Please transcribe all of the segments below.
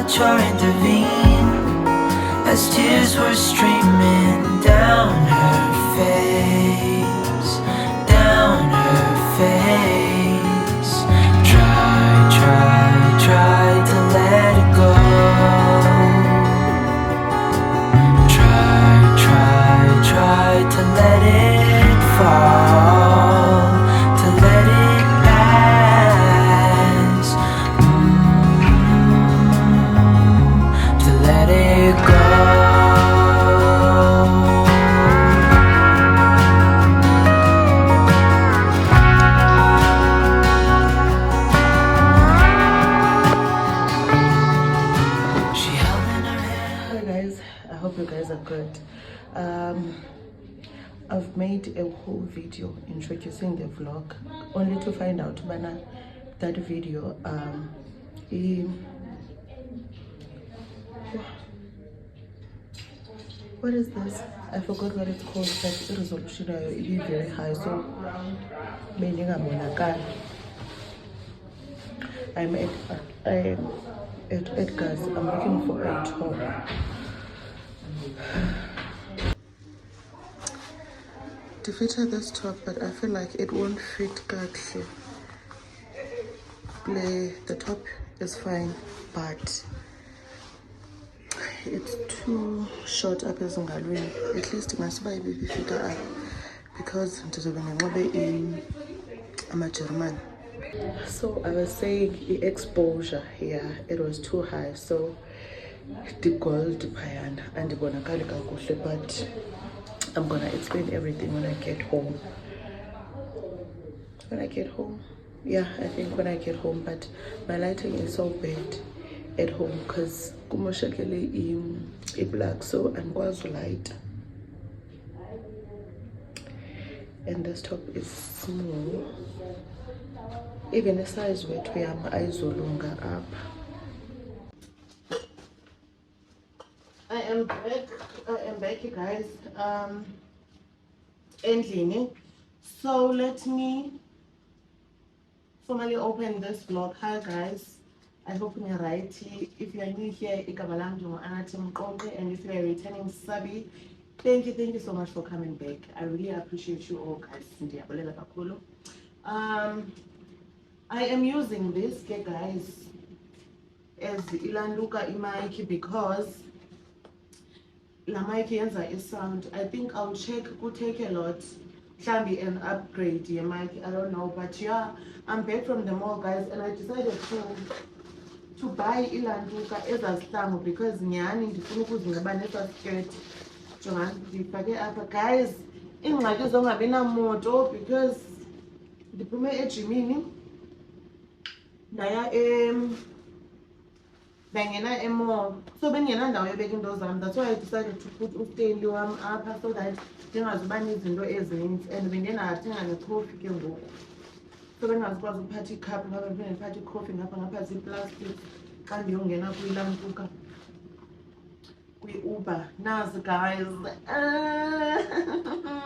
touch or intervene, as tears were streaming down her face, down her face. Try to let it go. Try to let it fall, to let it pass, to let it go. She held in her hand. Hi guys, I hope you guys are good. I've made a whole video introducing the vlog, only to find out that video what is this? I forgot what it's called, but the resolution is very high, so I'm at Edgar's. I'm looking for a top. Defeated this top, but I feel like it won't fit correctly. The top is fine, but it's too short up as at least my spine will be fit up because I'm a German. So I was saying the exposure here, it was too high, so the gold payana and the bonakalika, but I'm gonna explain everything when I get home. Yeah, I think when I get home, but my lighting is so bad at home because kumoshakele in black, so I'm going to light. And this top is small. Even the size where we am longer up. I am back, you guys. Ending. So let me formally open this vlog. Hi guys, I hope you're right. If you are new here, and if you are returning subby, thank you so much for coming back. I really appreciate you all guys. I am using this, guys, as Ilanluka mic because la mic is sound. I think I'll check, could take a lot. Can be an upgrade, yeah, mic, I don't know, but yeah, I'm back from the mall, guys, and I decided to buy Ilanluka as a stamp because nyani ndifuna ukuzingaba nesa skirt. Jonga ndifake apha guys, ingxaki zongabi namoto because ndiphume ejimini ndaya bangena emall, so bengenandawo yobeka into zam. That's why I decided to put ustendi wam apha so that ndingazuba nezinto ezininzi, and bendenathenga necoffee ke ngoku, so bengazikwazi ukuphatha ikhaphu ngapha ndiphinde ndiphathe icoffee ngapha ziiplastic xa ndiyongena kwilamtuka kwi-Uber. Nazi guys,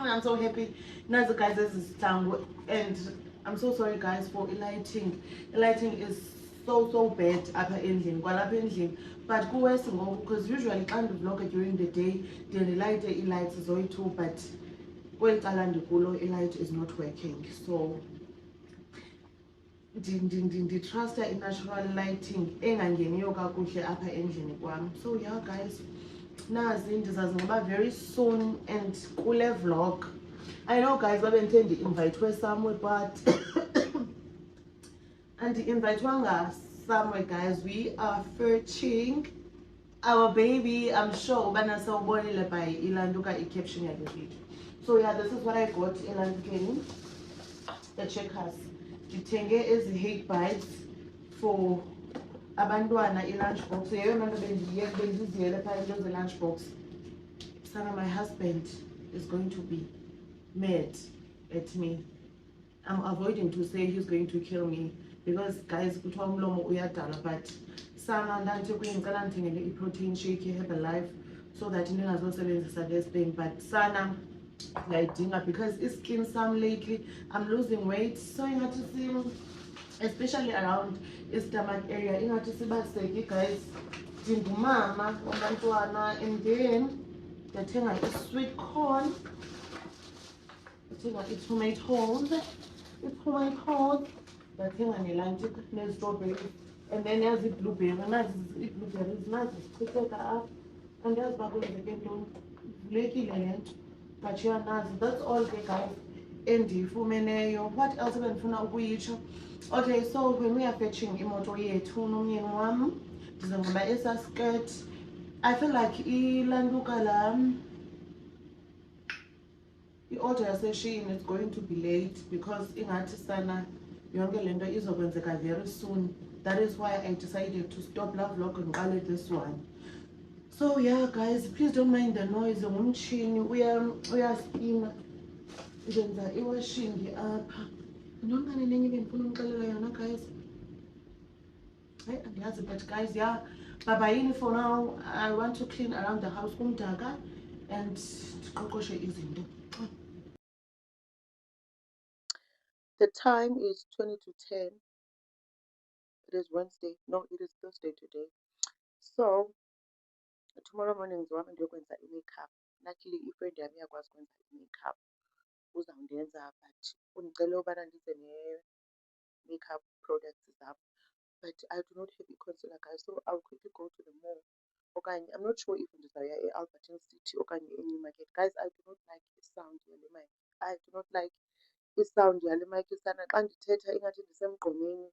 I'm so happy. Nazi guys, this is Tango, and I'm so sorry guys for lighting. Lighting is so bad apha endlini kwalapha endlini, but kuwesi ngoku because usually xa ndivlogger during the day ndiye ndilighte ii-lights zoyi-2, but kweli cala ndikulo i-light is not working, so nditrusta i-natural lighting engangeniyo kakuhle apha endlini kwam. So yeah guys, nazi ndizazinxiba very soon and kule vlog. I know guys babe ndithe ndi-invitwe somewhere, but andi-invitwanga somewhere guys. We are fetching our baby. I'm sure ubana sawubonile by Ilanluka i-caption yale video. So yeah, this is what I got eLandukeni, the Checkers. Ndithenge ezi hate bites for abantwana i-lunchbox. Yeyona nto bendiziyele phaa into ze-lunchbox. Sana, my husband is going to be mad at me. I'm avoiding to say he's going to kill me because guys kuthiwa umlomo uyadala, but sana ndanthi kuyindicela ndithengele i-protein shake ye-Herbalife so that ndingazosebenzisa this thing, but sana ndiyayidinga because i-skin sam lately I'm losing weight, so ingathi especially around the stomach area ingathi sibaseki guys. ndingumama wabantwana, and then ndathenga i-sweet corn, ndathenga i-tomatoes, ndathenga nelantika nezistrawberries, and then yazi ii-blueberry, nazi ii-blueberries, nazi zichitheka apha. Andiyazi uba kwenzeke ntoni, ivulekile le nto, but yeah, nazi. That's all ke guys endiyifumeneyo. What else bendifuna ukuyitsho? Okay, so when we are fetching imoto yethu nomyeni wam, ndizonxiba esaa skirt. I feel like ilantuka lam, i-order yaseshini is going to be late because ingathi sana yonke le nto izokwenzeka very soon. That is why I decided to stop laa vlog and ndiqale this one. So yeah guys, please don't mind the noise. Ngumtshini uyaspina, ndenza iwashing apha. Nongane nenye bendifuna umxelela yona guys. Hayi andiyazi, but guys, yeah, bye for now. I want to clean around the house kumdaka and ndiqoqoshe izinto. The time is 20 to 10. It is Wednesday. No, it is Thursday today. So tomorrow morning ndizohamba ndiyokwenza i-makeup. Luckily ifriend yami iyakwazi ukwenza i-makeup, uzawundenza, but undicele ubana ndize ne-makeup products zam. But I do not have i-concealer guys, so I'll quickly go to the mall. Okay, I'm not sure if ndizawuya e-Alberton City okanye eNewmarket. Guys, I do not like i-sound yale mic. I do not like i-sound yale mic isana xa ndithetha ingathi ndisemgqomeni.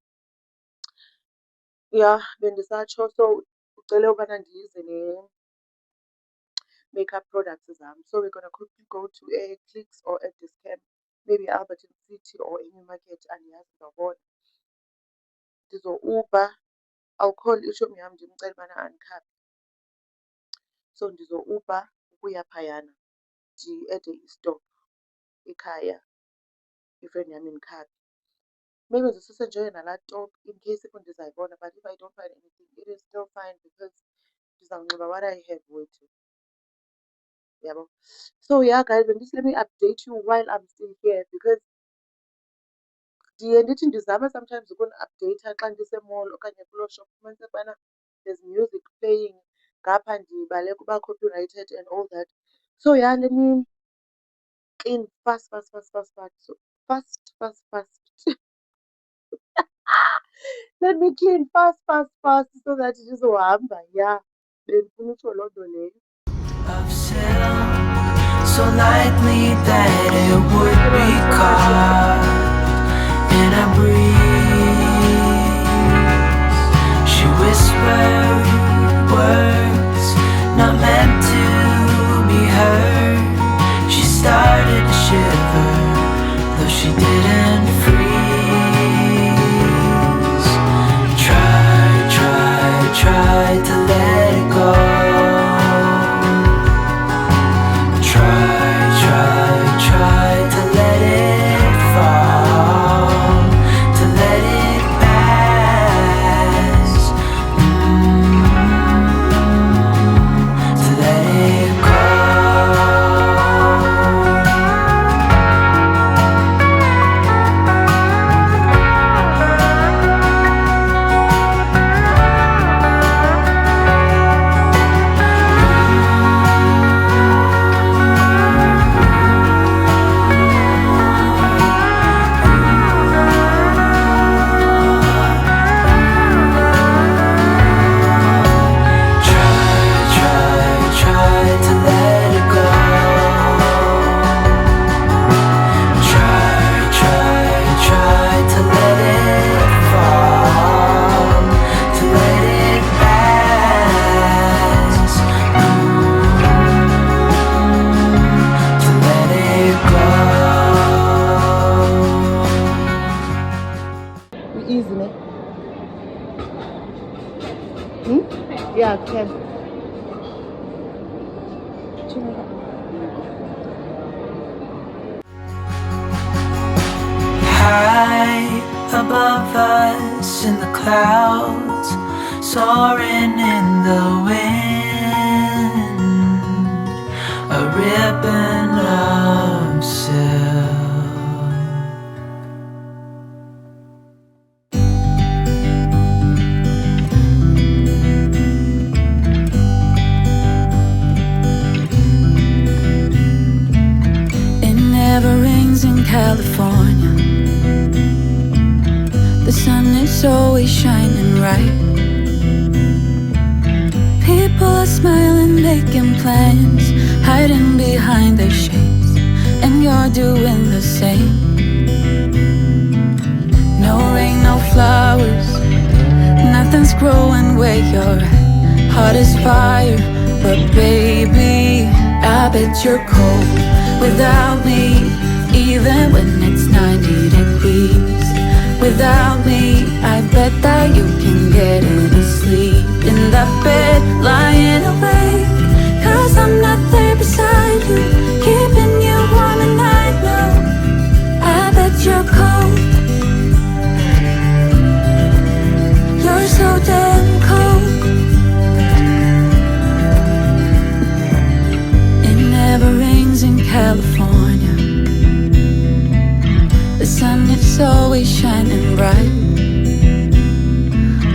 Yeah, bendisatsho, so ucele ubana ndize ne-makeup products zam. So we're gonna quickly go to a Clicks or a Dis-Chem, maybe Alberton City or eNewmarket, andiyazi ndizawubona. Ndizo-Uber. I'll call ishomi yam ndimcele ubana andikhaphe. So ndizo-Uber ukuya phayana, ndi-ede istop ekhaya, ifriend yam indikhaphe. Maybe ndisisenjoye nalaa top in case if ndizayibona, but if I don't find anything, it is still fine because ndizawunxiba what I have with you. Yabo. So yeah guys, let me update you while I'm still here because ndiye ndithi ndizama sometimes ukuni-updata xa ndisemall okanye kuloo shop ufumanise ubana there's music playing ngapha, ndibaleka uba copyrighted and all that. So yeah, let me clean fast. Let me clean fast so that ndizohamba. Yeah, bendifuna utsho loo nto leyo. of silk, so lightly that it would be caught in a breeze. She whispered words not meant to be heard. She started to shiver, though she didn't freeze. Try to let it go. Try to let it fall, to let it pass, to let it go. Yeah, okay. High above us in the clouds, soaring in the wind, a ribbon of silk. California. The sun is always shining bright. People are smiling, making plans, hiding behind their shades, and you're doing the same. No rain, no flowers, nothing's growing where you're at. Heart is fire, but baby, I bet you're cold without me, even when it's 90 degrees. Without me, I bet that you can get any sleep in that bed, lying awake. 'Cause I'm not there beside you, keeping you warm at night. No, I bet you're cold. You're so damn cold. It never rains in California. The sun is always shining bright.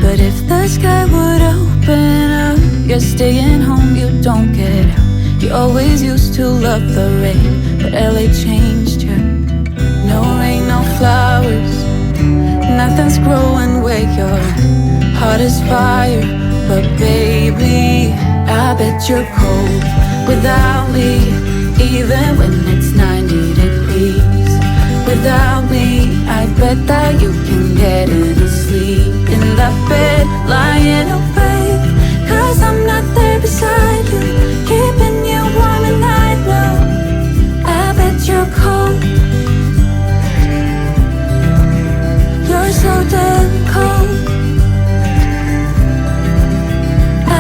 But if the sky would open up, you're staying home, you don't get out. You always used to love the rain, but LA changed you. No rain, no flowers, nothing's growing where you're at. Heart is fire, but baby, I bet you're cold without me, even when it's 90 degrees. Without me, I bet that you can get any sleep in that bed, lying awake. 'Cause I'm not there beside you, keeping you warm at night. No, I bet you're cold. You're so damn cold.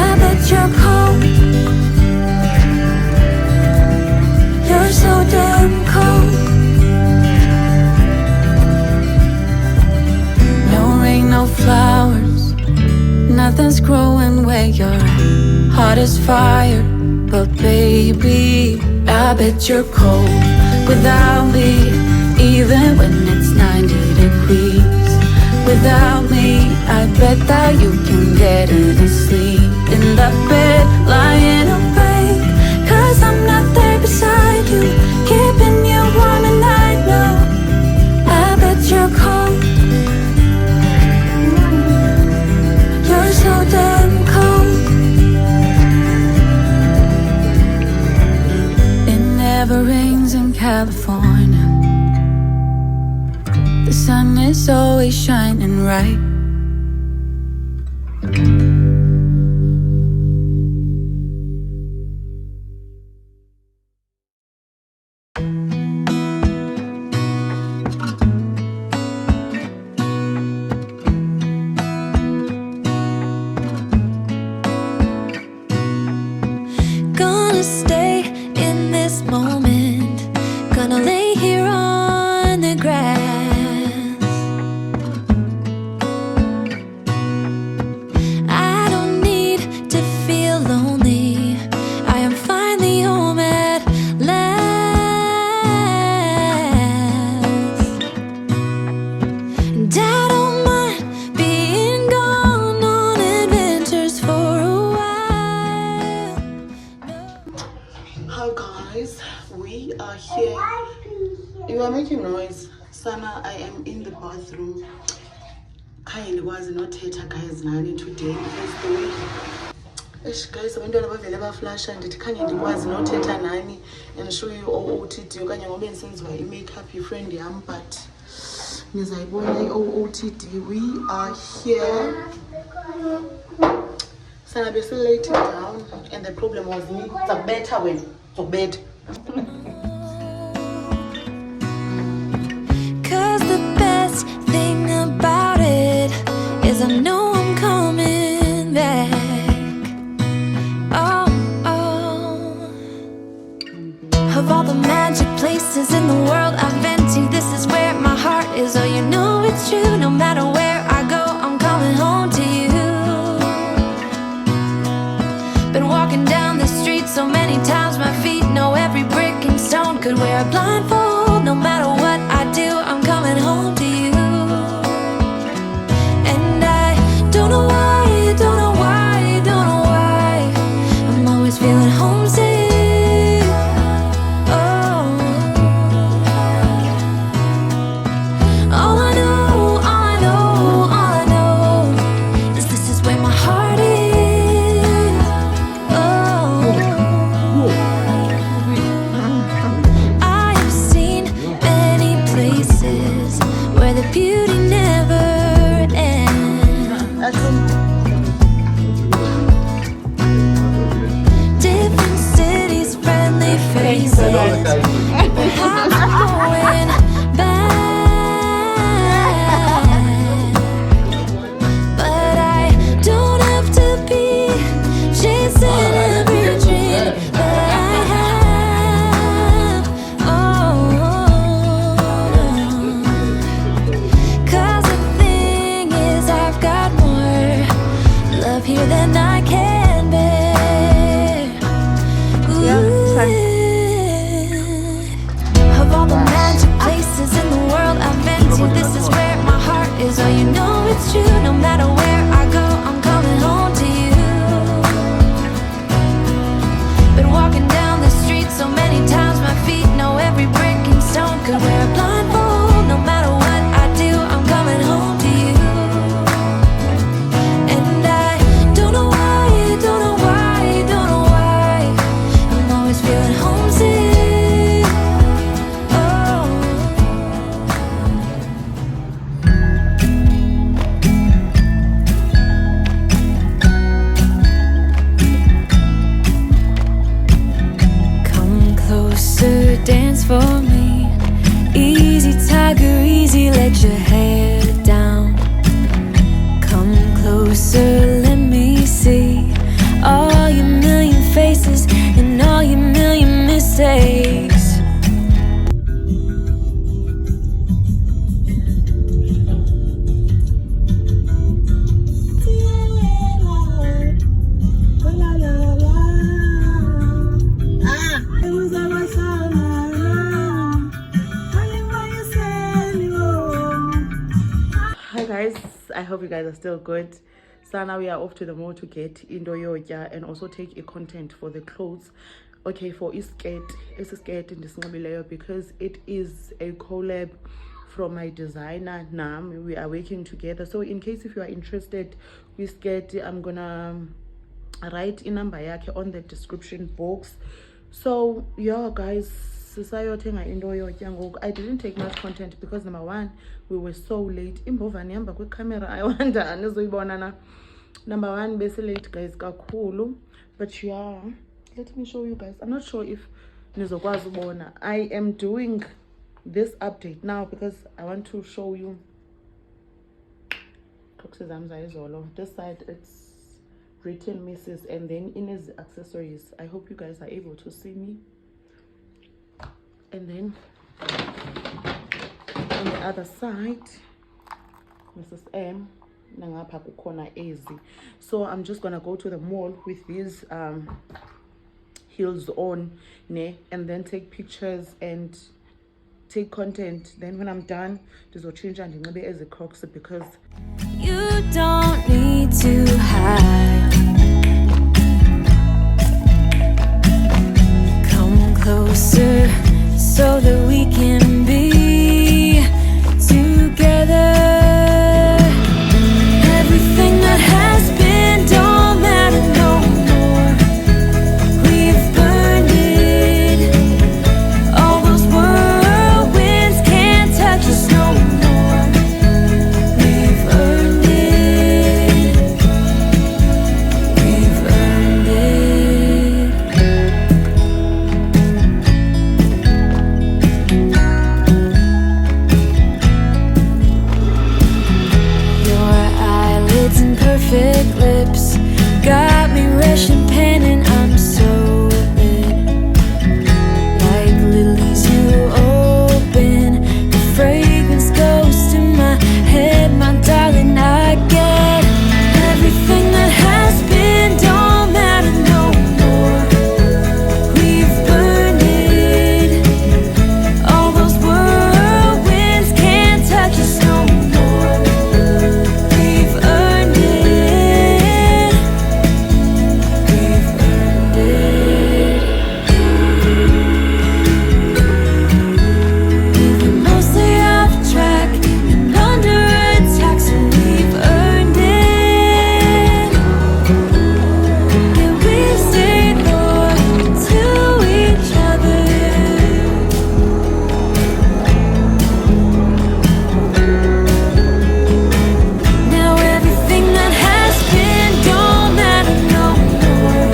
I bet you're cold. You're so damn cold. No flowers, nothing's growing where you're at. Heart is fire, but baby, I bet you're cold without me, even when it's 90 degrees. Without me, I bet that you can get any sleep in that bed, lying awake. 'Cause I'm not there beside you, keeping you warm at night. No, I bet you're cold. You're so damn cold. It never rains in California. The sun is always shining bright. Sana, I am in the bathroom. Kind was not hater guys nani today because the way guys abantwana bavele baflasha ndithi khanye ndikwazi nothetha nani and show you OOTD okanye ngobe ndisenziwa i-makeup friend yam, but nizayibona i-OOTD. We are here. Sana bese laying down and the problem was me. It's a better way to bed. I know I'm coming back. Oh, oh. Of all the magic places in the world I've been to, this is where my heart is. Oh, you know it's true. No matter where I go, I'm coming home to you. Been walking down the street so many times, my feet know every brick and stone. Could wear a blindfold. No matter what I do, I'm coming home to you. And I dance for me. Easy, tiger, easy, let your hair down. Come closer, let me see all your million faces and all your million mistakes. Hi guys, I hope you guys are still good. So now we are off to the mall to get into yotya and also take a content for the clothes. Okay, for a skirt in this because it is a collab from my designer Nam. We are working together. So in case if you are interested with skirt, I'm gonna write a number yake on the description box. So yeah guys, sisayothenga into yotya ngoku. I didn't take much content because number one, we were so late. Imbovane ihamba kwicamera, I wonder anizoyibona na. Number one, bese late guys kakhulu. But yeah, let me show you guys. I'm not sure if nizokwazi ubona. I am doing this update now because I want to show you this side. It's written Mrs. and then in his accessories. I hope you guys are able to see me. And then on the other side, Mrs. M, nangapha kukhona ezi. So I'm just gonna go to the mall with these heels on, ne, and then take pictures and take content. Then when I'm done, change and ndinxibe ezi Crocs because you don't need to hide. Come closer so that we can be together. Everything that has been don't matter no more. We've burned it. All those whirlwinds can't touch us no more. We've earned it. We've earned it. Your eyelids and perfect lips got me rushing pen and I'm so lit. Like lilies you open, the fragrance goes to my head, my darling. I get everything that has been don't matter no more. We've burned it. All those whirlwinds can't touch us no more. We've earned it. We've earned it. We've been mostly off track and under attack, so we've earned it. Yeah, we stay loyal to each other. Now everything that has been don't matter no more.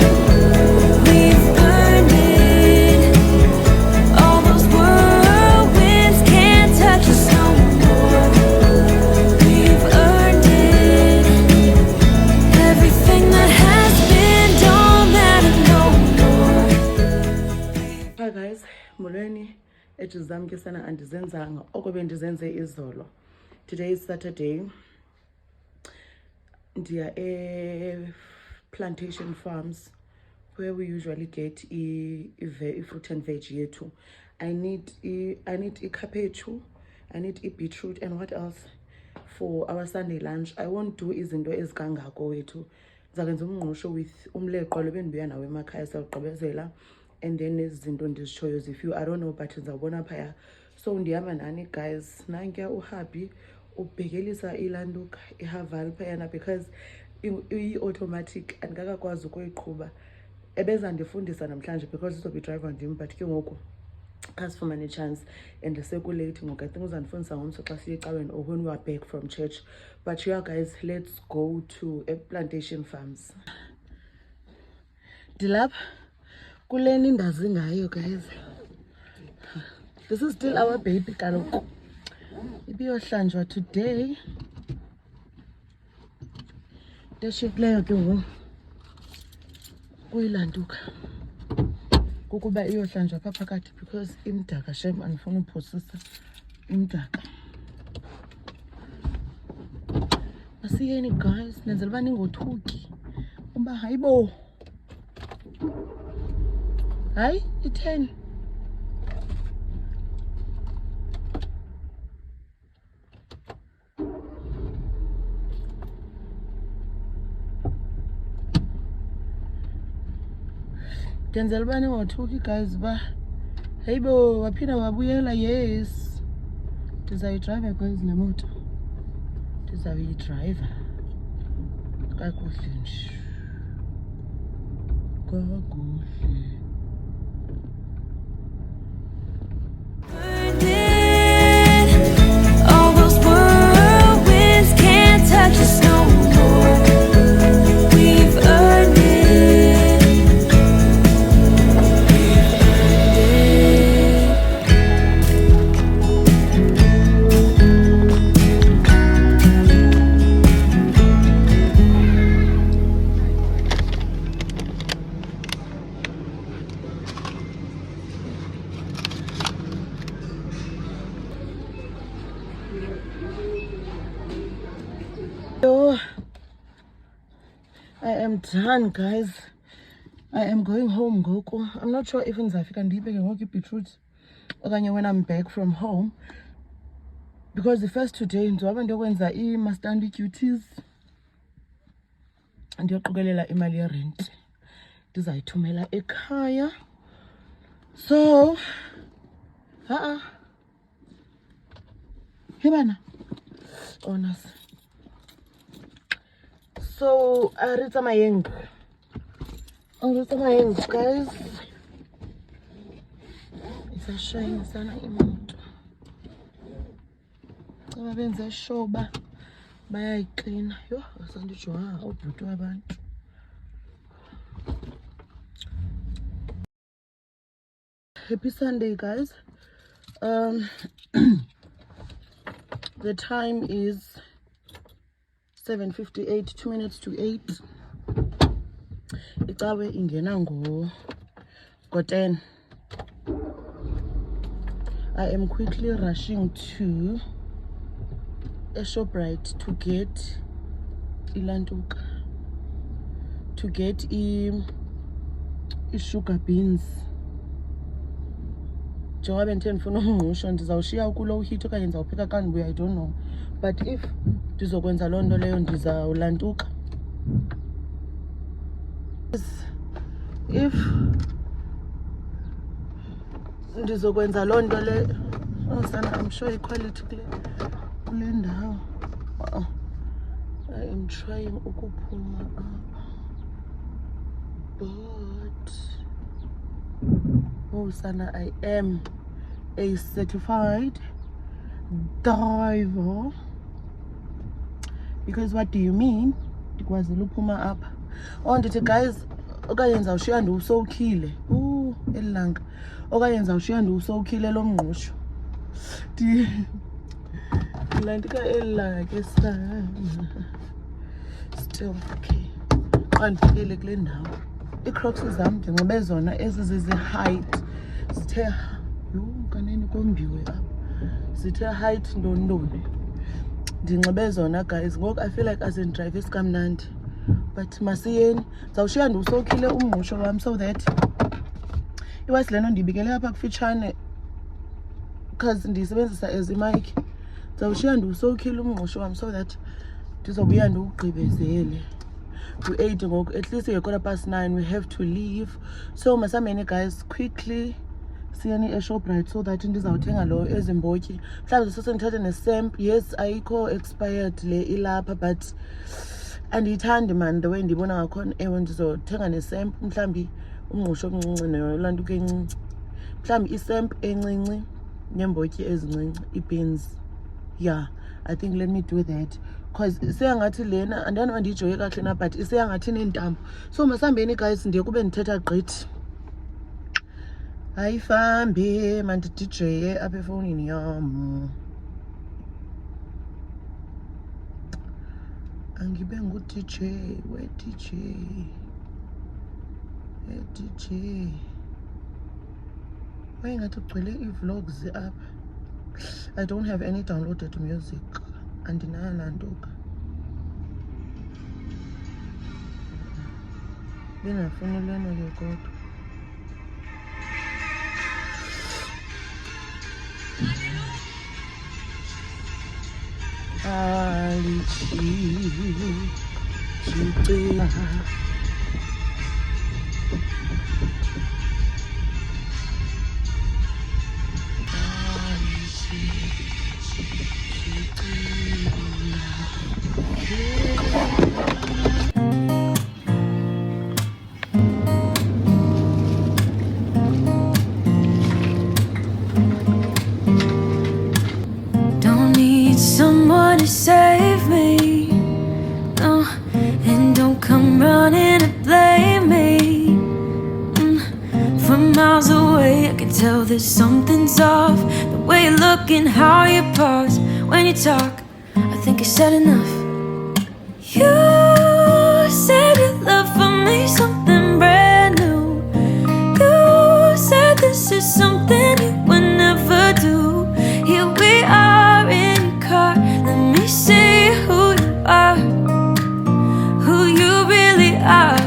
We've burned it. All those whirlwinds can't touch us no more. We've earned it. Everything that has been don't matter no more. hi guys, molweni. Ejizam ke sana andizenzanga oko bendizenze izolo. Today is Saturday. Ndiya Plantation Farms where we usually get fruit and veg yethu. I need ikhaphetshu, I need beetroot, and what else for our Sunday lunch. I won't do izinto ezikangako wethu. Ndizakwenza umngqusho with umleqwa lo bendibuya nawo emakhaya sawugqibezela, and then izinto ndizitshoyo zifiwe. I don't know but ndizawubona phaya. So ndihamba nani guys, nankuya uhappy ubhekelisa ilantuka ihaval phayana because i-automatic andikakakwazi ukuyiqhuba. Ebezandifundisa namhlanje because izobe driver ndim, but ke ngoku asifumane a-chance and sekulate ngoku. I think uzandifundisa ngomso xa siye ecaweni or when we are back from church. But yeah guys, let's go to Plantation Farms. Ndilapha kule ndazi ngayo guys. This is still our baby kaloku. Ibiyohlanjwa today. Deshiyekileyo ke ngoku kuyilantuka kukuba iyohlanjwa phaa phakathi because imdaka shem andifuna uphosisa imdaka. Masiyeni guys, nenzela uba ningothuki uba hayibo hayi i-10. Ndenzela uba ningothuki guys uba hayibo waphinda wabuyela. Yes, ndizawuyidrayiva guys le moto, ndizawuyidrayiva kakuhle nje kakuhle. All those whirlwinds can't touch us no more. We've earned it. So, I am done guys. I am going home ngoku. I'm not sure if ndizafika ndiyibeke ngoku ibeetroot okanye when I'm back from home, because the first 2 days ndizohamba ndiyokwenza ii-mastandi duties, ndiyoqokelela imali yerent ndizayithumela ekhaya. So hebana honors. So re tsamayeng guys. Isashayina sana imoto, caba benze sure uba bayayiklina. Yho asandijonga ubhuti wabantu. Happy Sunday guys. The time is 7:58, 2 minutes to 8. Icawe ingena ngo-10. I am quickly rushing to a ShopRite to get ilantuka, to get i-sugar beans. Njengoba bendithe ndifuna umngqusho, ndizawushiya kulo uhit okanye ndizawupheka xa ndibuya, I don't know. But if ndizokwenza loo nto leyo ndizawulantuka. If ndizokwenza loo nto leyo, oh sana, I'm sure equality kule ndawo. I am trying ukuphuma apha, but oh sana, I am a certified driver. Because what do you mean? Ndikwazile uphuma apha. Oh ndithi guys, okanye ndizawushiya ndiwusowukhile elilanga, okanye ndizawushiya ndiwusowukhile lo mngqusho. Ndilandika elilanga ke sana. Still okay. Xa ndifikile kule ndawo, ii-Crocs zam ndinxibe zona ezizizi-height, zithe yho kanene kombiwe apha, zithe height ndondoni. Ndinxibe zona guys, ngoku I feel like asindidrayive isikamnandi. But masiyeni, ndizawushiya ndiwusowukhile umngqusho wam so that iwasi lento ndiyibikele apha kufitshane because ndiyisebenzisa as imike. Ndizawushiya ndiwusowukhile umngqusho wam so that ndizobuya ndiwugqibezele. We-8 ngoku, at least ye9:15 we have to leave. So masambeni guys, quickly siyeni eShopRite so that ndizawuthenga lo ezimbotyi. Mhlawumbi sesendithathe nesamp. Yes, ayikho expired le ilapha, but andiyithandi man the way ndibona ngakhona. Ewe ndizothenga nesamp, mhlawumbi umngqusho omncinci nolantuka encinci, mhlawumbi isamp encinci neembotyi ezincinci, ii-beans. Yeah, I think let me do that. Because iseyangathi lena andiyanoba ndiyijoye kakuhle na, but iseyangathi neentambo. So masambeni guys, ndiye kube ndithetha gqithi. ayifambe manje DJ apha efonini yami angibe ngu-DJ we-DJ DJ wayengathi kugcwele ii-vlogs apha. I don't have any downloaded music andinayo nantoka bengafuni lena ke kodwa Don't need someone to save me, no, and don't come running to blame me. From miles away I can tell that something's off. The way you look and how you pause when you talk, I think I said enough. You said your love for me something brand new. You said this is something you would never do. Here we are in your car, let me see who you are, who you really are,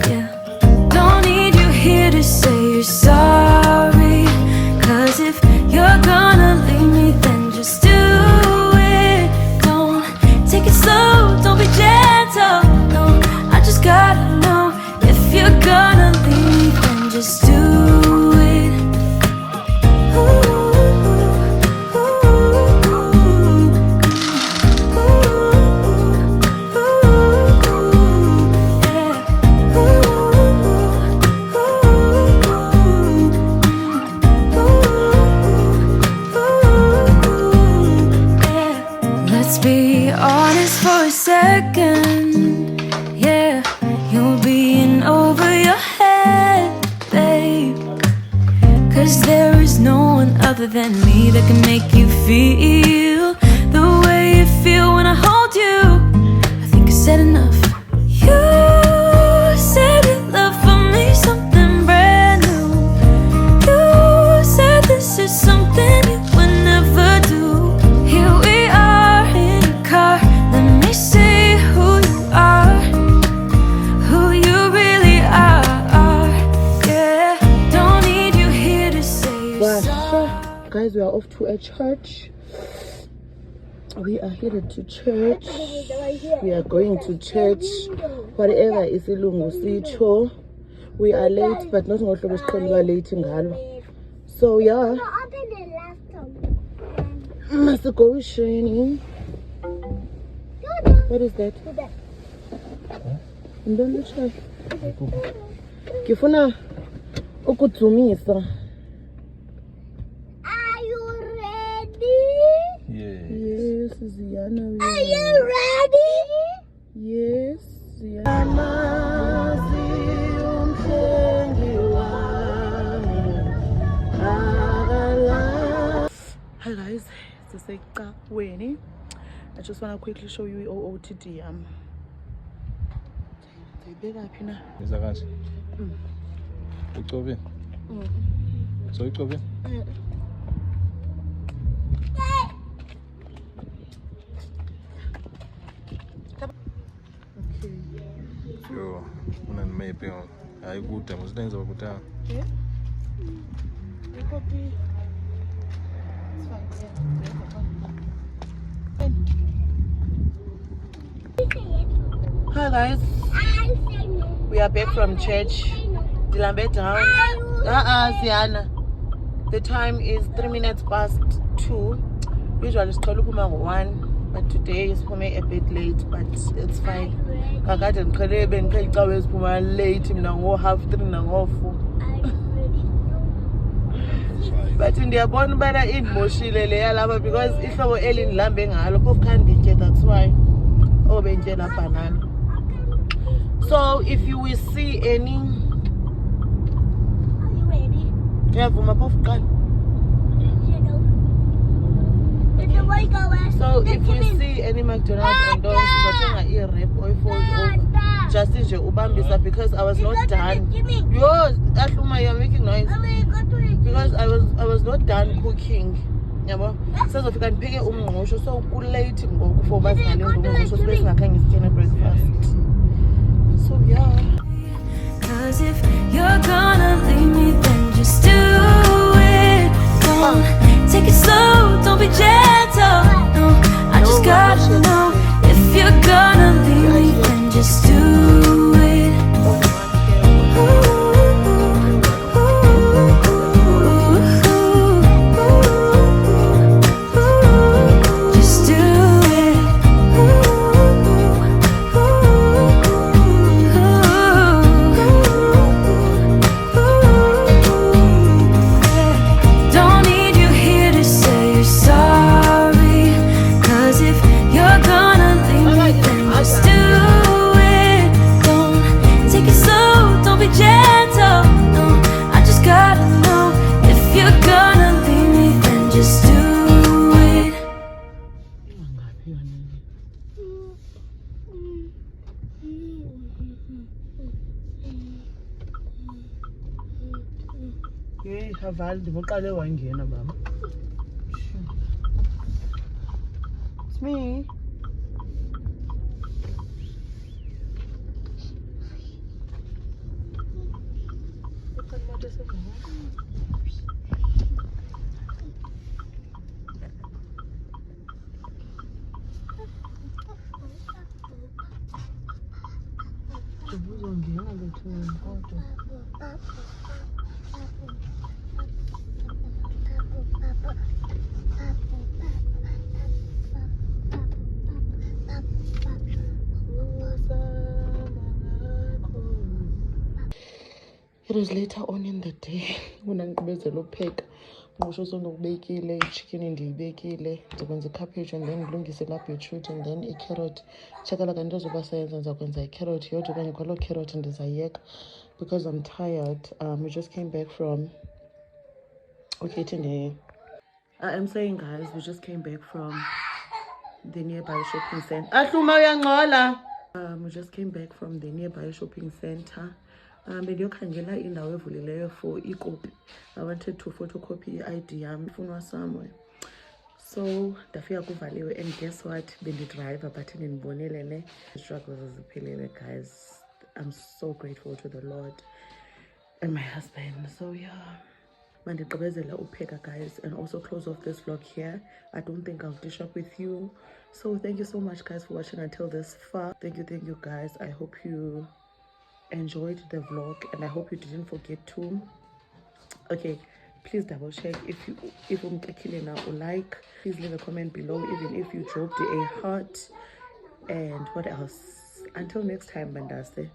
yeah. Don't need you here to say you're sorry, 'cause if you're gonna leave me then just do it. Don't take it slow, don't be gentle, no, I just gotta know. If you're gonna leave me then just do it. Let's be honest for a second, yeah. You're being over your head, babe, 'cause there is no one other than me that can make you feel the way you feel when I hold you. I think I said enough. You said your love for me something brand new. You said this is something you would never do. Here we are in your car, let me see who you are, who you really are, yeah. Don't need you here to say you're sorry. Guys, we are off to a church. We are headed to church. We are going to church. Whatever isilungu sitsho. We are late, but not ngohlobo siqhele late ngalo. So yeah, must go shining. What is that? Ndona chai. Ngifuna ukudzumisa. Are you ready? Yes, Ziana. Are you ready? Yes, Ziana. Hi guys, it's Winnie. I just want to quickly show you OOTD. Iza kanje. Ucobe. So ucobe. Yo, una maybe on. Hayi kude musenza bakutanga. Yeah. Copy. It's fine. Hi guys, we are back from church. Dilambe down. Ziana. The time is 3 minutes past 2. Usually it's called 1, but today is for me a bit late, but it's fine. Kakade ngiqhele bengiqhawe siphuma late mina ngo 3:30 nango 4. But ndiyabona ubana indimoshile leya lapha because ihlobo elinilambe ngalo phofu khanditye, that's why. Oh, benje na banana. So if you will see any, Are you ready? Uyavuma phofu qala. So if we see any McDonald's on doors, sizathenga i-wrap oyi-fold over. Just nje ubambisa because I was not done. Yo, Ahluma, you're making noise. Because I was not done cooking. Yabo. Sazofika ndipheke umngqusho so kulate ngoku for basingalenza umngqusho sibe singakhange sithene breakfast. So yeah. 'Cause if you're gonna leave me, then just do it. Don't take it slow, don't be gentle. No, I just gotta know if you're gonna leave me, then just do it. Just do it. Don't need you here to say you're sorry. 'Cause if you're gonna leave me, then just do it. Don't take it slow, don't be gentle. No, I just gotta know if you're gonna leave me, then just do it. Hey, Haval, ndivoqale wangena baba. It's me. Uzongena bethweni kodwa. It was later on in the day when ndigqibezela upheka umngqusho sondokubekile, ichicken ndiyibekile, ndizokwenza ikhaphetshu and then ndilungise laa beetroot and then icarrot. Tshekala kanti into zoba sayenza ndizawukwenza icarrot yodwa okanye kwaloo carrot ndizayiyeka because I'm tired. We just came back from I'm saying, guys, we just came back from the nearby shopping center. Ahluma uyangcola. We just came back from the nearby shopping center. Bendiyokhangela indawo evulileyo for ikopi. I wanted to photocopy i-ID yam ifunwa somewhere. So ndafika kuvaliwe and guess what? Bendidriver but ndinibonele ne struggles ziphelele, guys. I'm so grateful to the Lord and my husband. So yeah. Mandigqibezela upheka, guys, and also close off this vlog here. I don't think I'll dish up with you. So thank you so much, guys, for watching until this far. Thank you guys. I hope you enjoyed the vlog and I hope you didn't forget to please double check if now or like. Please leave a comment below even if you dropped a heart. And what else? Until next time, Bandase.